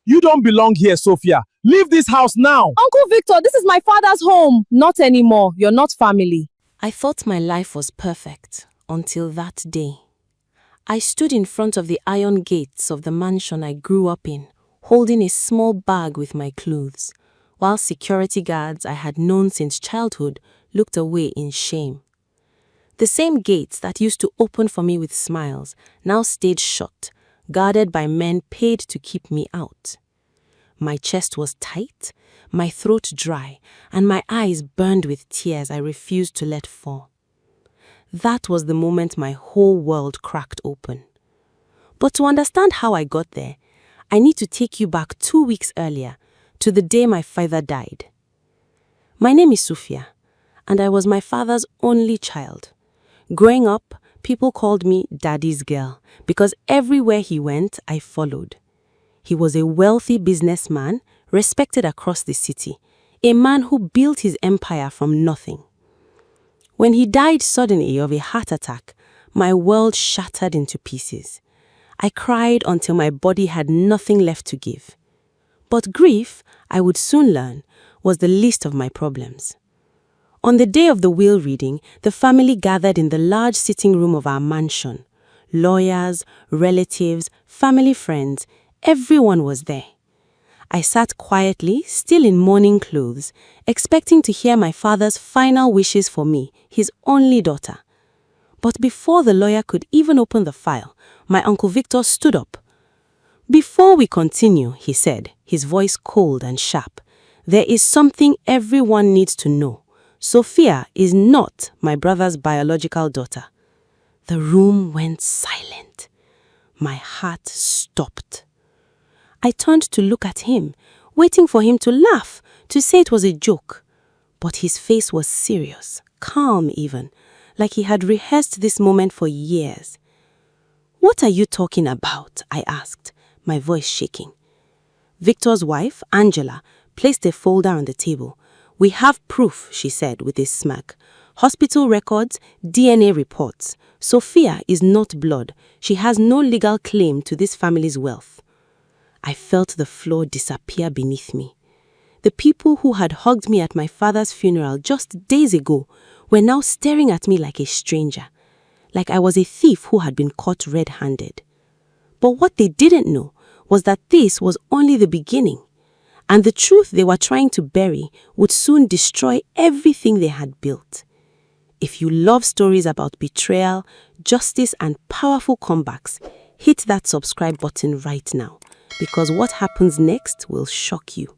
You don't belong here, Sophia. Leave this house now. Uncle Victor, this is my father's home. Not anymore. You're not family. I thought my life was perfect until that day. I stood in front of the iron gates of the mansion I grew up in, holding a small bag with my clothes, while security guards I had known since childhood looked away in shame. The same gates that used to open for me with smiles now stayed shut, guarded by men paid to keep me out. My chest was tight, my throat dry, and my eyes burned with tears I refused to let fall. That was the moment my whole world cracked open. But to understand how I got there, I need to take you back 2 weeks earlier, to the day my father died. My name is Sophia, and I was my father's only child. Growing up, people called me Daddy's girl because everywhere he went, I followed. He was a wealthy businessman, respected across the city, a man who built his empire from nothing. When he died suddenly of a heart attack, my world shattered into pieces. I cried until my body had nothing left to give. But grief, I would soon learn, was the least of my problems. On the day of the will reading, the family gathered in the large sitting room of our mansion. Lawyers, relatives, family friends, everyone was there. I sat quietly, still in mourning clothes, expecting to hear my father's final wishes for me, his only daughter. But before the lawyer could even open the file, my Uncle Victor stood up. "Before we continue," he said, his voice cold and sharp, "there is something everyone needs to know. Sophia is not my brother's biological daughter." The room went silent. My heart stopped. I turned to look at him, waiting for him to laugh, to say it was a joke. But his face was serious, calm even, like he had rehearsed this moment for years. "What are you talking about?" I asked, my voice shaking. Victor's wife, Angela, placed a folder on the table. "We have proof," she said with a smirk. "Hospital records, DNA reports. Sophia is not blood. She has no legal claim to this family's wealth." I felt the floor disappear beneath me. The people who had hugged me at my father's funeral just days ago were now staring at me like a stranger, like I was a thief who had been caught red-handed. But what they didn't know was that this was only the beginning, and the truth they were trying to bury would soon destroy everything they had built. If you love stories about betrayal, justice, and powerful comebacks, hit that subscribe button right now, because what happens next will shock you.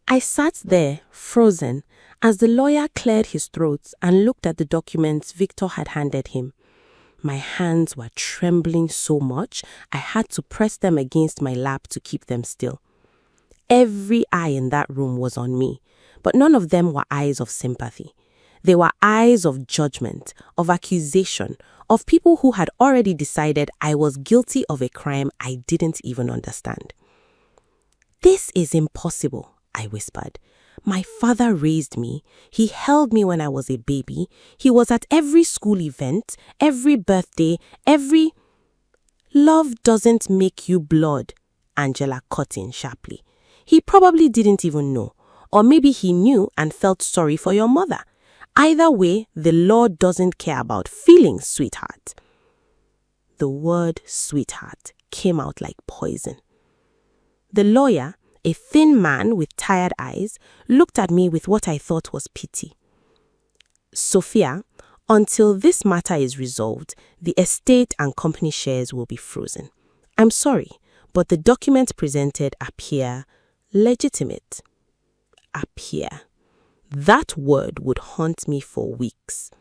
I sat there, frozen, as the lawyer cleared his throat and looked at the documents Victor had handed him. My hands were trembling so much, I had to press them against my lap to keep them still. Every eye in that room was on me, but none of them were eyes of sympathy. They were eyes of judgment, of accusation, of people who had already decided I was guilty of a crime I didn't even understand. "This is impossible," I whispered. "My father raised me. He held me when I was a baby. He was at every school event, every birthday, every—" "Love doesn't make you blood," Angela cut in sharply. "He probably didn't even know, or maybe he knew and felt sorry for your mother. Either way, the law doesn't care about feelings, sweetheart." The word sweetheart came out like poison. The lawyer, a thin man with tired eyes, looked at me with what I thought was pity. "Sophia, until this matter is resolved, the estate and company shares will be frozen. I'm sorry, but the documents presented appear legitimate." Appear. That word would haunt me for weeks.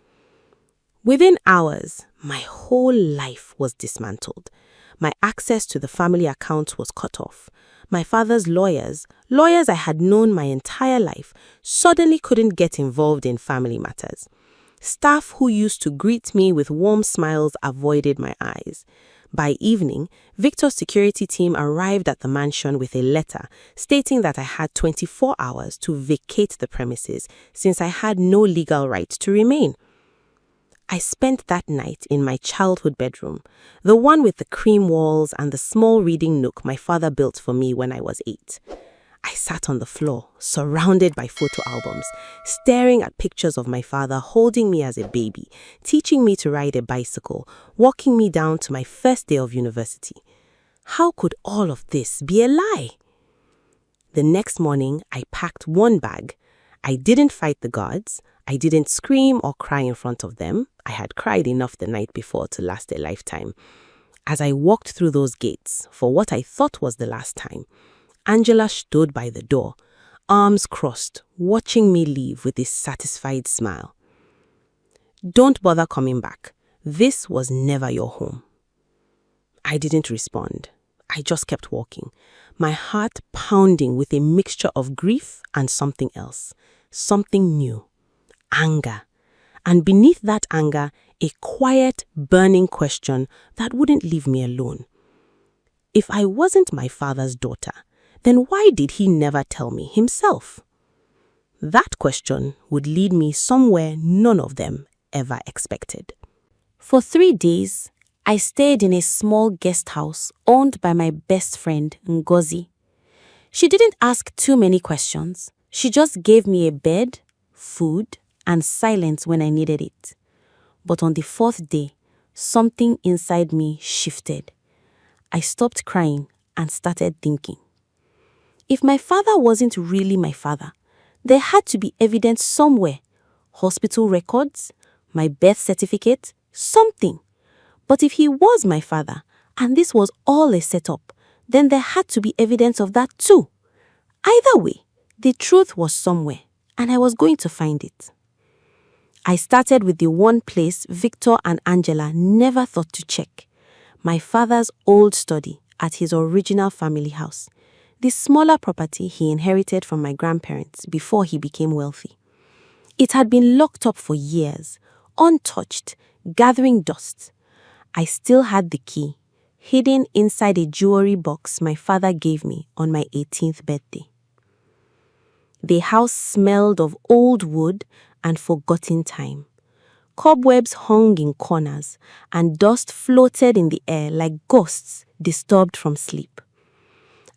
Within hours, my whole life was dismantled. My access to the family account was cut off. My father's lawyers I had known my entire life, suddenly couldn't get involved in family matters. Staff who used to greet me with warm smiles avoided my eyes. By evening, Victor's security team arrived at the mansion with a letter stating that I had 24 hours to vacate the premises since I had no legal right to remain. I spent that night in my childhood bedroom, the one with the cream walls and the small reading nook my father built for me when I was 8. I sat on the floor, surrounded by photo albums, staring at pictures of my father holding me as a baby, teaching me to ride a bicycle, walking me down to my first day of university. How could all of this be a lie? The next morning, I packed one bag. I didn't fight the guards. I didn't scream or cry in front of them. I had cried enough the night before to last a lifetime. As I walked through those gates, for what I thought was the last time, Angela stood by the door, arms crossed, watching me leave with a satisfied smile. "Don't bother coming back. This was never your home." I didn't respond. I just kept walking, my heart pounding with a mixture of grief and something else, something new, anger. And beneath that anger, a quiet, burning question that wouldn't leave me alone. If I wasn't my father's daughter, then why did he never tell me himself? That question would lead me somewhere none of them ever expected. For 3 days, I stayed in a small guest house owned by my best friend, Ngozi. She didn't ask too many questions. She just gave me a bed, food, and silence when I needed it. But on the 4th day, something inside me shifted. I stopped crying and started thinking. If my father wasn't really my father, there had to be evidence somewhere. Hospital records, my birth certificate, something. But if he was my father, and this was all a setup, then there had to be evidence of that too. Either way, the truth was somewhere, and I was going to find it. I started with the one place Victor and Angela never thought to check: my father's old study at his original family house, the smaller property he inherited from my grandparents before he became wealthy. It had been locked up for years, untouched, gathering dust. I still had the key, hidden inside a jewelry box my father gave me on my 18th birthday. The house smelled of old wood and forgotten time. Cobwebs hung in corners, and dust floated in the air like ghosts disturbed from sleep.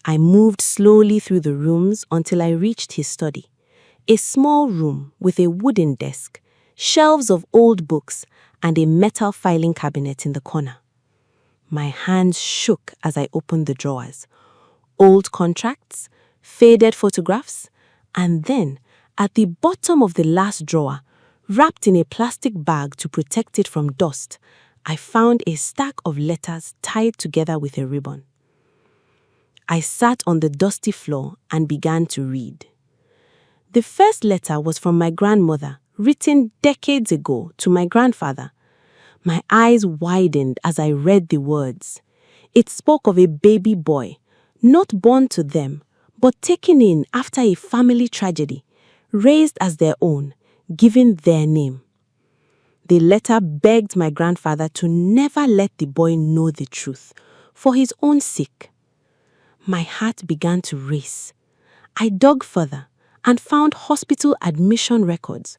I moved slowly through the rooms until I reached his study, a small room with a wooden desk, shelves of old books, and a metal filing cabinet in the corner. My hands shook as I opened the drawers. Old contracts, faded photographs, and then, at the bottom of the last drawer, wrapped in a plastic bag to protect it from dust, I found a stack of letters tied together with a ribbon. I sat on the dusty floor and began to read. The first letter was from my grandmother, written decades ago to my grandfather. My eyes widened as I read the words. It spoke of a baby boy, not born to them, but taken in after a family tragedy, raised as their own, given their name. The letter begged my grandfather to never let the boy know the truth, for his own sake. My heart began to race. I dug further and found hospital admission records,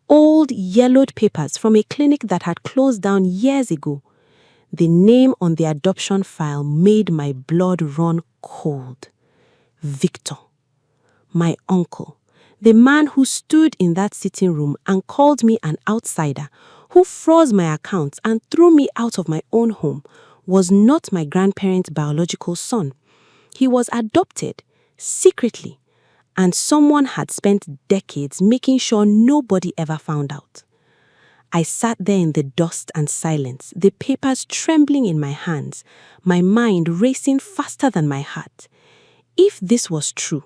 old yellowed papers from a clinic that had closed down years ago. The name on the adoption file made my blood run cold. Victor, my uncle, the man who stood in that sitting room and called me an outsider, who froze my accounts and threw me out of my own home, was not my grandparents' biological son. He was adopted, secretly, and someone had spent decades making sure nobody ever found out. I sat there in the dust and silence, the papers trembling in my hands, my mind racing faster than my heart. If this was true,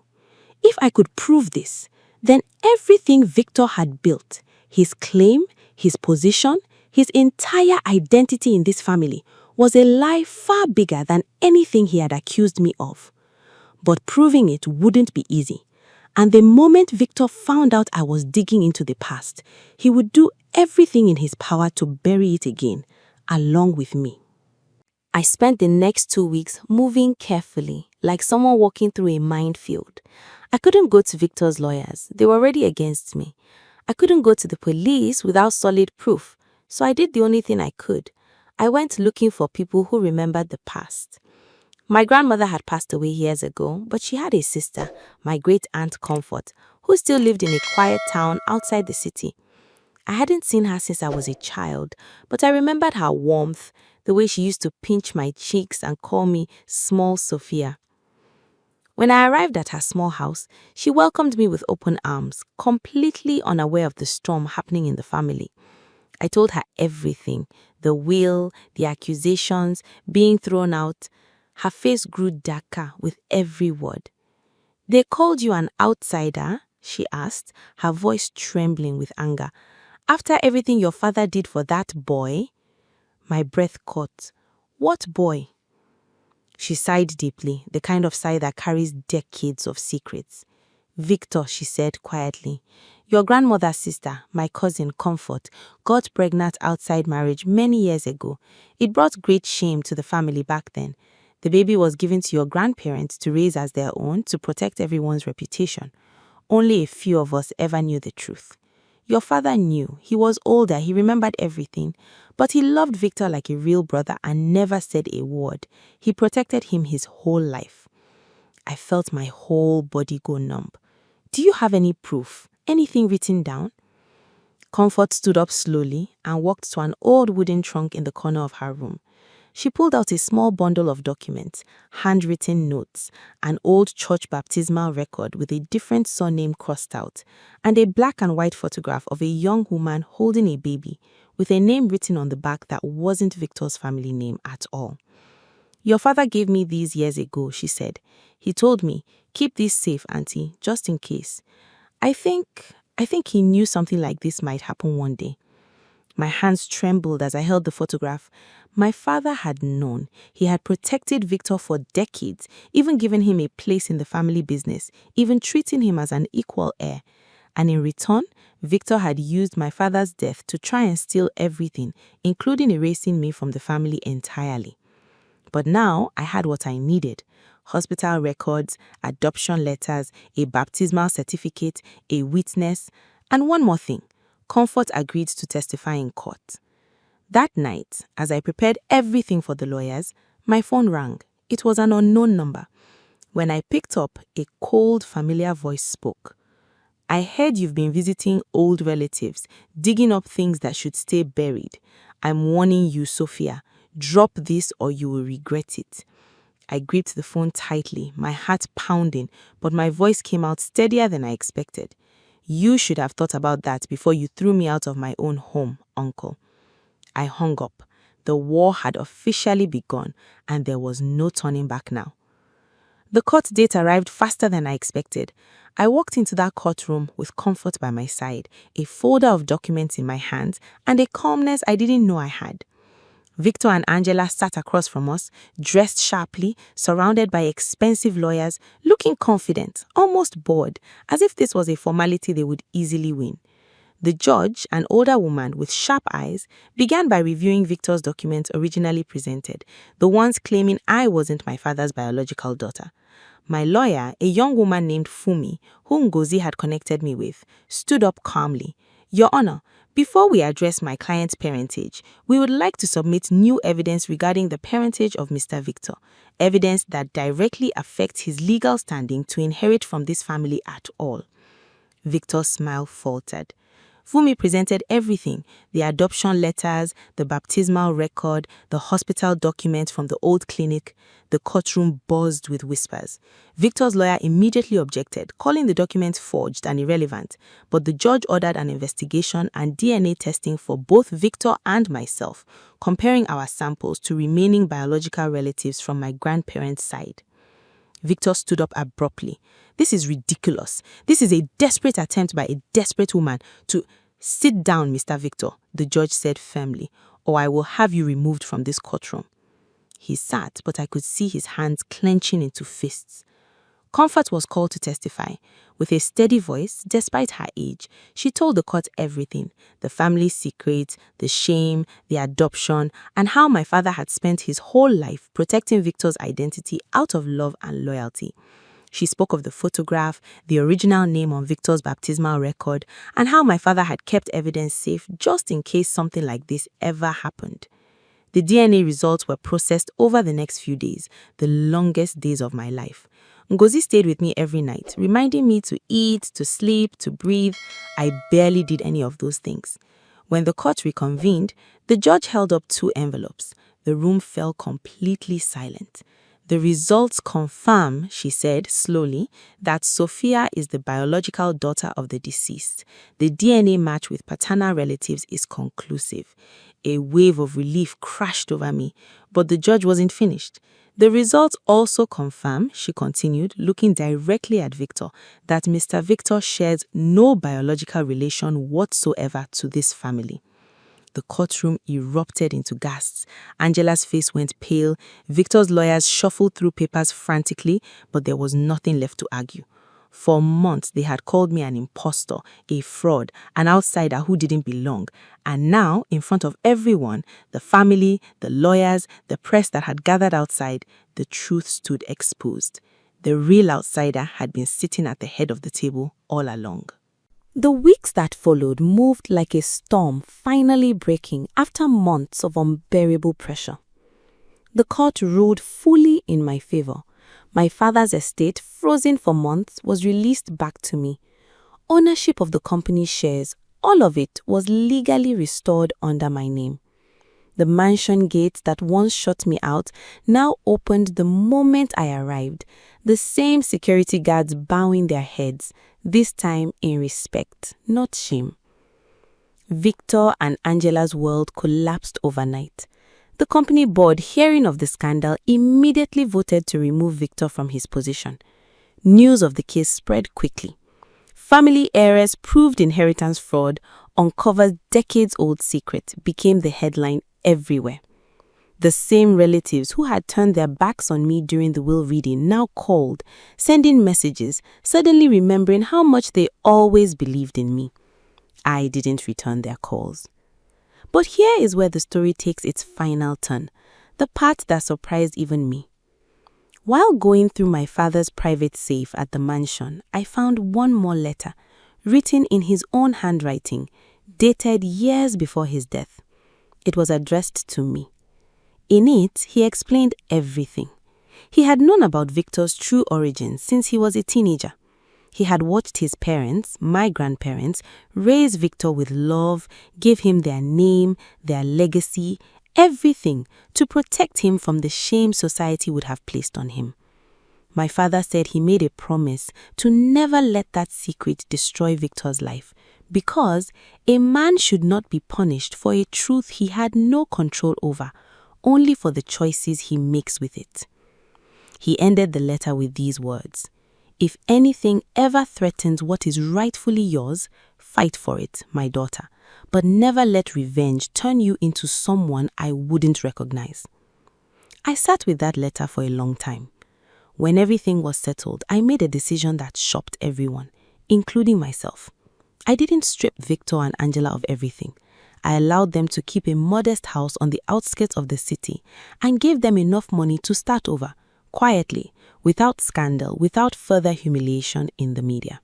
if I could prove this, then everything Victor had built, his claim, his position, his entire identity in this family, was a lie far bigger than anything he had accused me of. But proving it wouldn't be easy. And the moment Victor found out I was digging into the past, he would do everything in his power to bury it again, along with me. I spent the next 2 weeks moving carefully, like someone walking through a minefield. I couldn't go to Victor's lawyers. They were already against me. I couldn't go to the police without solid proof. So I did the only thing I could. I went looking for people who remembered the past. My grandmother had passed away years ago, but she had a sister, my great aunt Comfort, who still lived in a quiet town outside the city. I hadn't seen her since I was a child, but I remembered her warmth, the way she used to pinch my cheeks and call me Small Sophia. When I arrived at her small house, she welcomed me with open arms, completely unaware of the storm happening in the family. I told her everything, the will, the accusations, being thrown out. Her face grew darker with every word. "They called you an outsider?" she asked, her voice trembling with anger. "After everything your father did for that boy?" My breath caught. "What boy?" She sighed deeply, the kind of sigh that carries decades of secrets. "Victor," she said quietly. "Your grandmother's sister, my cousin Comfort, got pregnant outside marriage many years ago. It brought great shame to the family back then. The baby was given to your grandparents to raise as their own to protect everyone's reputation. Only a few of us ever knew the truth. Your father knew. He was older, he remembered everything. But he loved Victor like a real brother and never said a word. He protected him his whole life." I felt my whole body go numb. "Do you have any proof? Anything written down?" Comfort stood up slowly and walked to an old wooden trunk in the corner of her room. She pulled out a small bundle of documents, handwritten notes, an old church baptismal record with a different surname crossed out, and a black and white photograph of a young woman holding a baby with a name written on the back that wasn't Victor's family name at all. "Your father gave me these years ago," she said. "He told me, 'Keep this safe, Auntie, just in case.' I think he knew something like this might happen one day." My hands trembled as I held the photograph. My father had known. He had protected Victor for decades, even given him a place in the family business, even treating him as an equal heir. And in return, Victor had used my father's death to try and steal everything, including erasing me from the family entirely. But now I had what I needed: hospital records, adoption letters, a baptismal certificate, a witness, and one more thing: Comfort agreed to testify in court. That night, as I prepared everything for the lawyers, my phone rang. It was an unknown number. When I picked up, a cold, familiar voice spoke. "I heard you've been visiting old relatives, digging up things that should stay buried. I'm warning you, Sophia. Drop this or you will regret it." I gripped the phone tightly, my heart pounding, but my voice came out steadier than I expected. "You should have thought about that before you threw me out of my own home, Uncle." I hung up. The war had officially begun, and there was no turning back now. The court date arrived faster than I expected. I walked into that courtroom with Comfort by my side, a folder of documents in my hands, and a calmness I didn't know I had. Victor and Angela sat across from us, dressed sharply, surrounded by expensive lawyers, looking confident, almost bored, as if this was a formality they would easily win. The judge, an older woman with sharp eyes, began by reviewing Victor's documents originally presented, the ones claiming I wasn't my father's biological daughter. My lawyer, a young woman named Fumi, whom Ngozi had connected me with, stood up calmly. "Your Honor, before we address my client's parentage, we would like to submit new evidence regarding the parentage of Mr. Victor, evidence that directly affects his legal standing to inherit from this family at all." Victor's smile faltered. Fumi presented everything: the adoption letters, the baptismal record, the hospital documents from the old clinic. The courtroom buzzed with whispers. Victor's lawyer immediately objected, calling the documents forged and irrelevant, but the judge ordered an investigation and DNA testing for both Victor and myself, comparing our samples to remaining biological relatives from my grandparents' side. Victor stood up abruptly. "This is ridiculous. This is a desperate attempt by a desperate woman to—" "Sit down, Mr. Victor," the judge said firmly, "or I will have you removed from this courtroom." He sat, but I could see his hands clenching into fists. Comfort was called to testify. With a steady voice, despite her age, she told the court everything: the family secret, the shame, the adoption, and how my father had spent his whole life protecting Victor's identity out of love and loyalty. She spoke of the photograph, the original name on Victor's baptismal record, and how my father had kept evidence safe just in case something like this ever happened. The DNA results were processed over the next few days, the longest days of my life. Ngozi stayed with me every night, reminding me to eat, to sleep, to breathe. I barely did any of those things. When the court reconvened, the judge held up 2 envelopes. The room fell completely silent. The results confirm, she said slowly, that Sophia is the biological daughter of the deceased. The DNA match with paternal relatives is conclusive. A wave of relief crashed over me, but the judge wasn't finished. The results also confirm, she continued, looking directly at Victor, that Mr. Victor shares no biological relation whatsoever to this family. The courtroom erupted into gasps. Angela's face went pale. Victor's lawyers shuffled through papers frantically, but there was nothing left to argue. For months, they had called me an impostor, a fraud, an outsider who didn't belong. And now, in front of everyone, the family, the lawyers, the press that had gathered outside, the truth stood exposed. The real outsider had been sitting at the head of the table all along. The weeks that followed moved like a storm finally breaking after months of unbearable pressure. The court ruled fully in my favor. My father's estate, frozen for months, was released back to me. Ownership of the company's shares, all of it, was legally restored under my name. The mansion gates that once shut me out now opened the moment I arrived, the same security guards bowing their heads, this time in respect, not shame. Victor and Angela's world collapsed overnight. The company board, hearing of the scandal, immediately voted to remove Victor from his position. News of the case spread quickly. Family heiress proved inheritance fraud, uncovers decades-old secret, became the headline everywhere. The same relatives who had turned their backs on me during the will reading now called, sending messages, suddenly remembering how much they always believed in me. I didn't return their calls. But here is where the story takes its final turn, the part that surprised even me. While going through my father's private safe at the mansion, I found one more letter, written in his own handwriting, dated years before his death. It was addressed to me. In it, he explained everything. He had known about Victor's true origins since he was a teenager. He had watched his parents, my grandparents, raise Victor with love, give him their name, their legacy, everything to protect him from the shame society would have placed on him. My father said he made a promise to never let that secret destroy Victor's life, because a man should not be punished for a truth he had no control over, only for the choices he makes with it. He ended the letter with these words: "If anything ever threatens what is rightfully yours, fight for it, my daughter, but never let revenge turn you into someone I wouldn't recognize." I sat with that letter for a long time. When everything was settled, I made a decision that shocked everyone, including myself. I didn't strip Victor and Angela of everything. I allowed them to keep a modest house on the outskirts of the city and gave them enough money to start over, quietly, without scandal, without further humiliation in the media.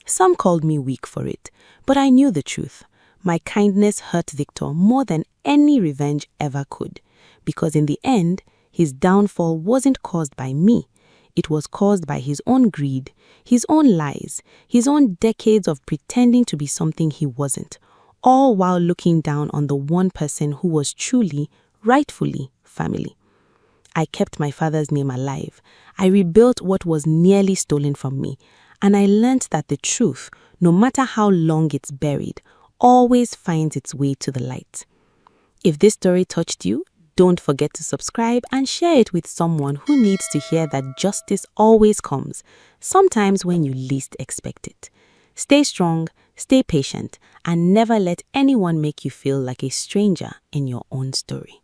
Some called me weak for it, but I knew the truth. My kindness hurt Victor more than any revenge ever could, because in the end, his downfall wasn't caused by me. It was caused by his own greed, his own lies, his own decades of pretending to be something he wasn't, all while looking down on the one person who was truly, rightfully, family. I kept my father's name alive. I rebuilt what was nearly stolen from me, and I learned that the truth, no matter how long it's buried, always finds its way to the light. If this story touched you, don't forget to subscribe and share it with someone who needs to hear that justice always comes, sometimes when you least expect it. Stay strong, stay patient, and never let anyone make you feel like a stranger in your own story.